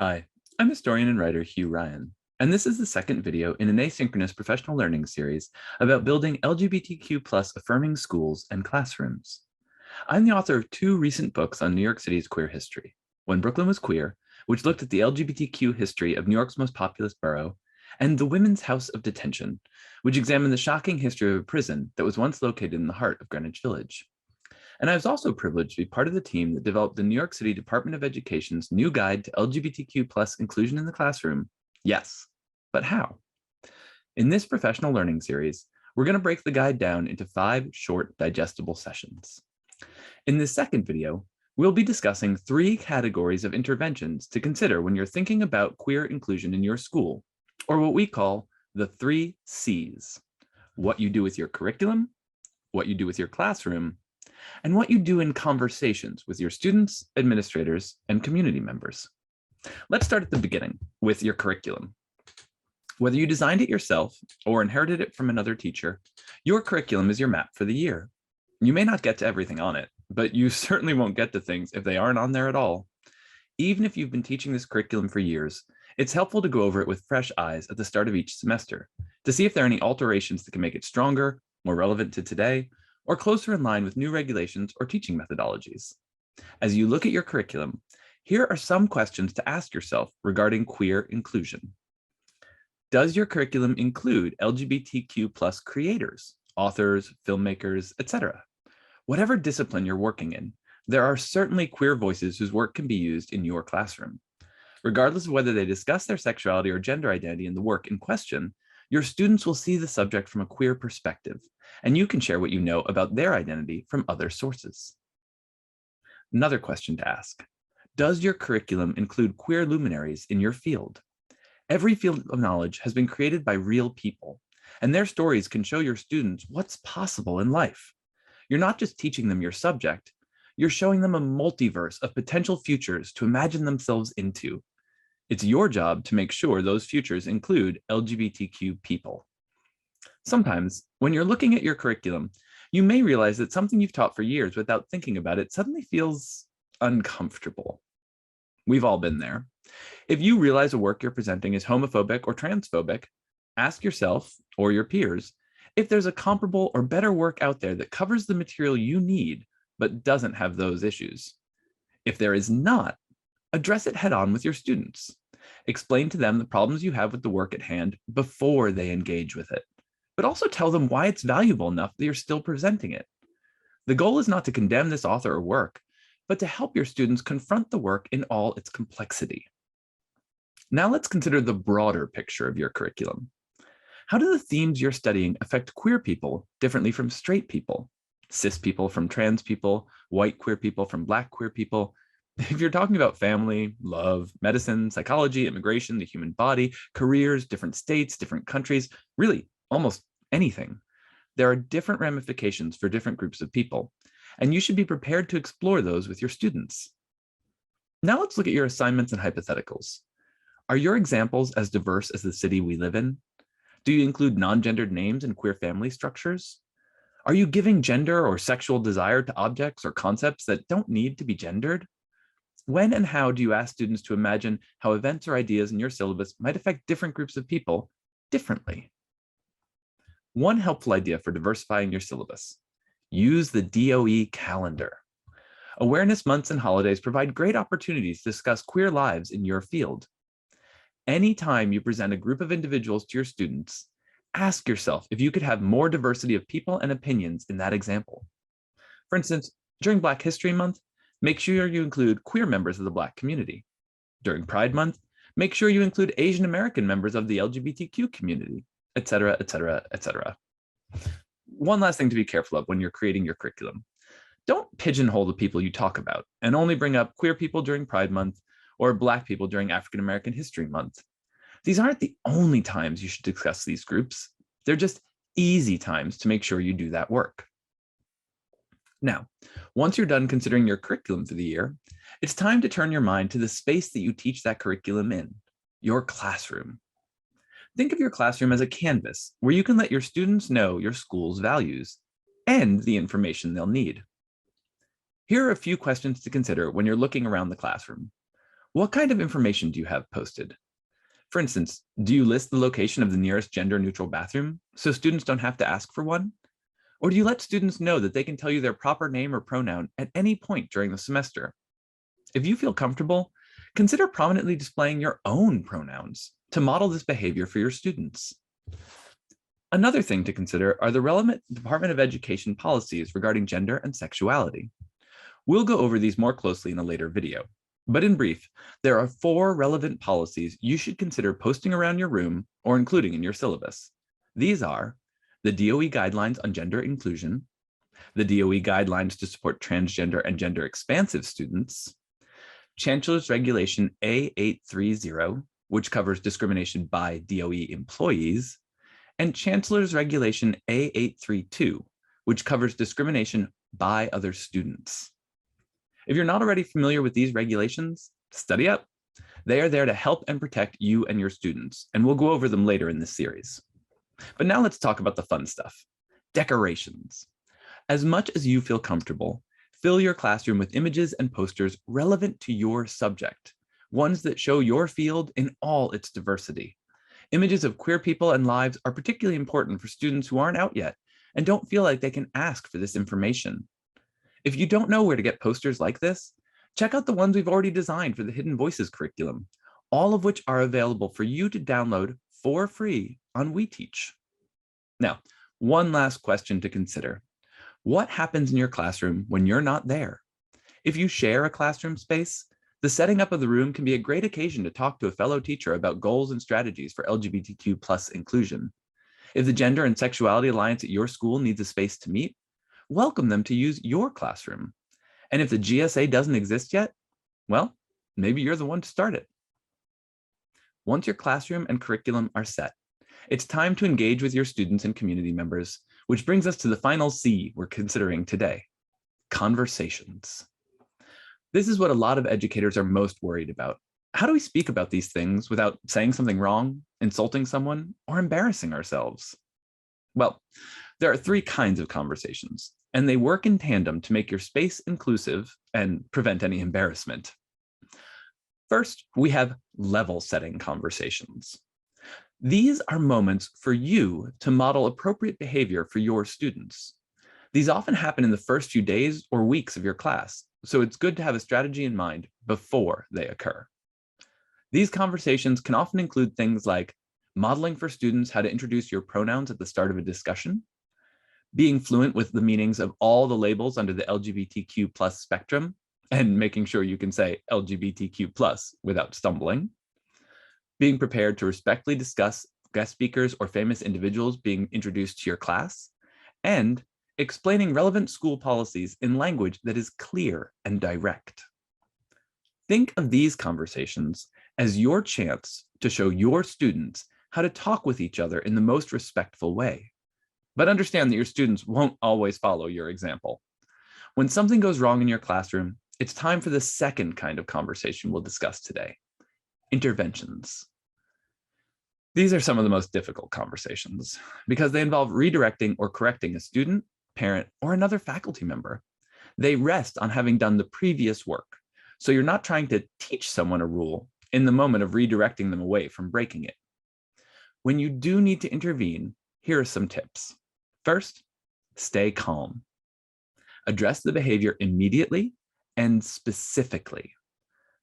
Hi, I'm historian and writer Hugh Ryan, and this is the second video in an asynchronous professional learning series about building LGBTQ affirming schools and classrooms. I'm the author of two recent books on New York City's queer history, When Brooklyn Was Queer, which looked at the LGBTQ history of New York's most populous borough, and The Women's House of Detention, which examined the shocking history of a prison that was once located in the heart of Greenwich Village. And I was also privileged to be part of the team that developed the New York City Department of Education's new guide to LGBTQ inclusion in the classroom. Yes, but how? In this professional learning series, we're going to break the guide down into 5 short digestible sessions. In this second video, we'll be discussing 3 categories of interventions to consider when you're thinking about queer inclusion in your school, or what we call the 3 C's: what you do with your curriculum, what you do with your classroom, and what you do in conversations with your students, administrators, and community members. Let's start at the beginning with your curriculum. Whether you designed it yourself or inherited it from another teacher, your curriculum is your map for the year. You may not get to everything on it, but you certainly won't get to things if they aren't on there at all. Even if you've been teaching this curriculum for years, it's helpful to go over it with fresh eyes at the start of each semester to see if there are any alterations that can make it stronger, more relevant to today, or closer in line with new regulations or teaching methodologies. As you look at your curriculum, here are some questions to ask yourself regarding queer inclusion. Does your curriculum include LGBTQ creators, authors, filmmakers, etc.? Whatever discipline you're working in, there are certainly queer voices whose work can be used in your classroom. Regardless of whether they discuss their sexuality or gender identity in the work in question, your students will see the subject from a queer perspective, and you can share what you know about their identity from other sources. Another question to ask: does your curriculum include queer luminaries in your field? Every field of knowledge has been created by real people, and their stories can show your students what's possible in life. You're not just teaching them your subject, you're showing them a multiverse of potential futures to imagine themselves into. It's your job to make sure those futures include LGBTQ people. Sometimes, when you're looking at your curriculum, you may realize that something you've taught for years without thinking about it suddenly feels uncomfortable. We've all been there. If you realize a work you're presenting is homophobic or transphobic, ask yourself or your peers if there's a comparable or better work out there that covers the material you need but doesn't have those issues. If there is not, address it head on with your students. Explain to them the problems you have with the work at hand before they engage with it, but also tell them why it's valuable enough that you're still presenting it. The goal is not to condemn this author or work, but to help your students confront the work in all its complexity. Now let's consider the broader picture of your curriculum. How do the themes you're studying affect queer people differently from straight people, cis people from trans people, white queer people from Black queer people? If you're talking about family, love, medicine, psychology, immigration, the human body, careers, different states, different countries, really almost anything, there are different ramifications for different groups of people, and you should be prepared to explore those with your students. Now let's look at your assignments and hypotheticals. Are your examples as diverse as the city we live in? Do you include non-gendered names and queer family structures? Are you giving gender or sexual desire to objects or concepts that don't need to be gendered? When and how do you ask students to imagine how events or ideas in your syllabus might affect different groups of people differently? One helpful idea for diversifying your syllabus: use the DOE calendar. Awareness months and holidays provide great opportunities to discuss queer lives in your field. Anytime you present a group of individuals to your students, ask yourself if you could have more diversity of people and opinions in that example. For instance, during Black History Month, make sure you include queer members of the Black community. During Pride Month, make sure you include Asian American members of the LGBTQ community, etc., etc., etc. One last thing to be careful of when you're creating your curriculum: don't pigeonhole the people you talk about and only bring up queer people during Pride Month or Black people during African American History Month. These aren't the only times you should discuss these groups. They're just easy times to make sure you do that work. Now, once you're done considering your curriculum for the year, it's time to turn your mind to the space that you teach that curriculum in, your classroom. Think of your classroom as a canvas where you can let your students know your school's values and the information they'll need. Here are a few questions to consider when you're looking around the classroom. What kind of information do you have posted? For instance, do you list the location of the nearest gender-neutral bathroom so students don't have to ask for one? Or do you let students know that they can tell you their proper name or pronoun at any point during the semester? If you feel comfortable, consider prominently displaying your own pronouns to model this behavior for your students. Another thing to consider are the relevant Department of Education policies regarding gender and sexuality. We'll go over these more closely in a later video. But in brief, there are 4 relevant policies you should consider posting around your room or including in your syllabus. These are the DOE Guidelines on Gender Inclusion, the DOE Guidelines to support transgender and gender expansive students, Chancellor's Regulation A830, which covers discrimination by DOE employees, and Chancellor's Regulation A832, which covers discrimination by other students. If you're not already familiar with these regulations, study up. They are there to help and protect you and your students, and we'll go over them later in this series. But now let's talk about the fun stuff, decorations. As much as you feel comfortable, fill your classroom with images and posters relevant to your subject, ones that show your field in all its diversity. Images of queer people and lives are particularly important for students who aren't out yet and don't feel like they can ask for this information. If you don't know where to get posters like this, check out the ones we've already designed for the Hidden Voices curriculum, all of which are available for you to download for free on WeTeach. Now, one last question to consider. What happens in your classroom when you're not there? If you share a classroom space, the setting up of the room can be a great occasion to talk to a fellow teacher about goals and strategies for LGBTQ+ inclusion. If the Gender and Sexuality Alliance at your school needs a space to meet, welcome them to use your classroom. And if the GSA doesn't exist yet, well, maybe you're the one to start it. Once your classroom and curriculum are set, it's time to engage with your students and community members, which brings us to the final C we're considering today, conversations. This is what a lot of educators are most worried about. How do we speak about these things without saying something wrong, insulting someone, or embarrassing ourselves? Well, there are 3 kinds of conversations, and they work in tandem to make your space inclusive and prevent any embarrassment. First, we have level-setting conversations. These are moments for you to model appropriate behavior for your students. These often happen in the first few days or weeks of your class, so it's good to have a strategy in mind before they occur. These conversations can often include things like modeling for students how to introduce your pronouns at the start of a discussion, being fluent with the meanings of all the labels under the LGBTQ+ spectrum, and making sure you can say LGBTQ+ without stumbling, being prepared to respectfully discuss guest speakers or famous individuals being introduced to your class, and explaining relevant school policies in language that is clear and direct. Think of these conversations as your chance to show your students how to talk with each other in the most respectful way. But understand that your students won't always follow your example. When something goes wrong in your classroom, it's time for the second kind of conversation we'll discuss today, interventions. These are some of the most difficult conversations because they involve redirecting or correcting a student, parent, or another faculty member. They rest on having done the previous work, so you're not trying to teach someone a rule in the moment of redirecting them away from breaking it. When you do need to intervene, here are some tips. First, stay calm. Address the behavior immediately and specifically.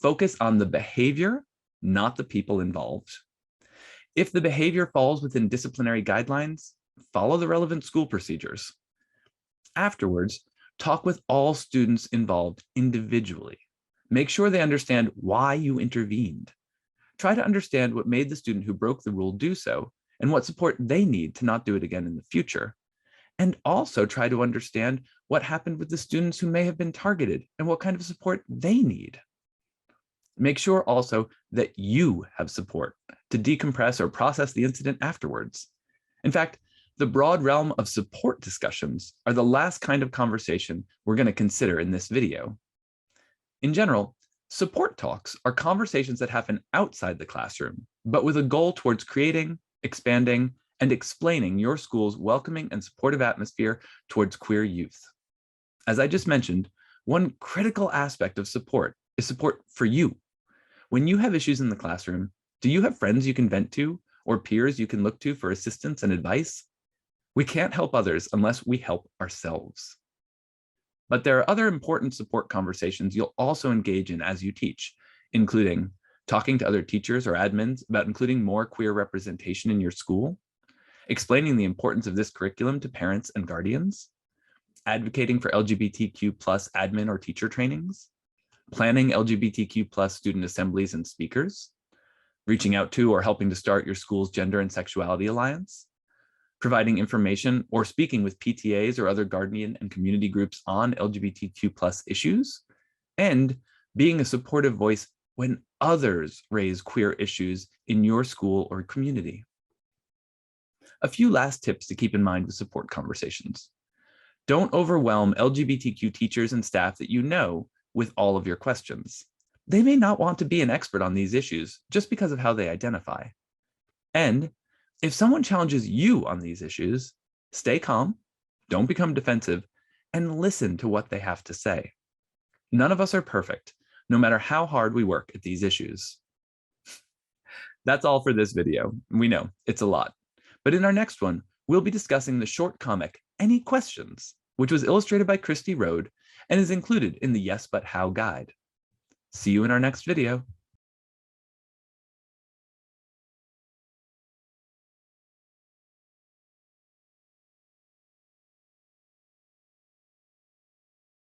Focus on the behavior, not the people involved. If the behavior falls within disciplinary guidelines, follow the relevant school procedures. Afterwards, talk with all students involved individually. Make sure they understand why you intervened. Try to understand what made the student who broke the rule do so and what support they need to not do it again in the future. And also try to understand what happened with the students who may have been targeted and what kind of support they need. Make sure also that you have support to decompress or process the incident afterwards. In fact, the broad realm of support discussions are the last kind of conversation we're going to consider in this video. In general, support talks are conversations that happen outside the classroom, but with a goal towards creating, expanding, and explaining your school's welcoming and supportive atmosphere towards queer youth. As I just mentioned, one critical aspect of support is support for you. When you have issues in the classroom, do you have friends you can vent to or peers you can look to for assistance and advice? We can't help others unless we help ourselves. But there are other important support conversations you'll also engage in as you teach, including talking to other teachers or admins about including more queer representation in your school, explaining the importance of this curriculum to parents and guardians, advocating for LGBTQ plus admin or teacher trainings, planning LGBTQ plus student assemblies and speakers, reaching out to or helping to start your school's Gender and Sexuality Alliance, providing information or speaking with PTAs or other guardian and community groups on LGBTQ plus issues, and being a supportive voice when others raise queer issues in your school or community. A few last tips to keep in mind with support conversations. Don't overwhelm LGBTQ teachers and staff that you know with all of your questions. They may not want to be an expert on these issues just because of how they identify. And if someone challenges you on these issues, stay calm, don't become defensive, and listen to what they have to say. None of us are perfect, no matter how hard we work at these issues. That's all for this video. We know it's a lot. But in our next one, we'll be discussing the short comic, Any Questions?, which was illustrated by Christy Rode and is included in the Yes But How guide. See you in our next video.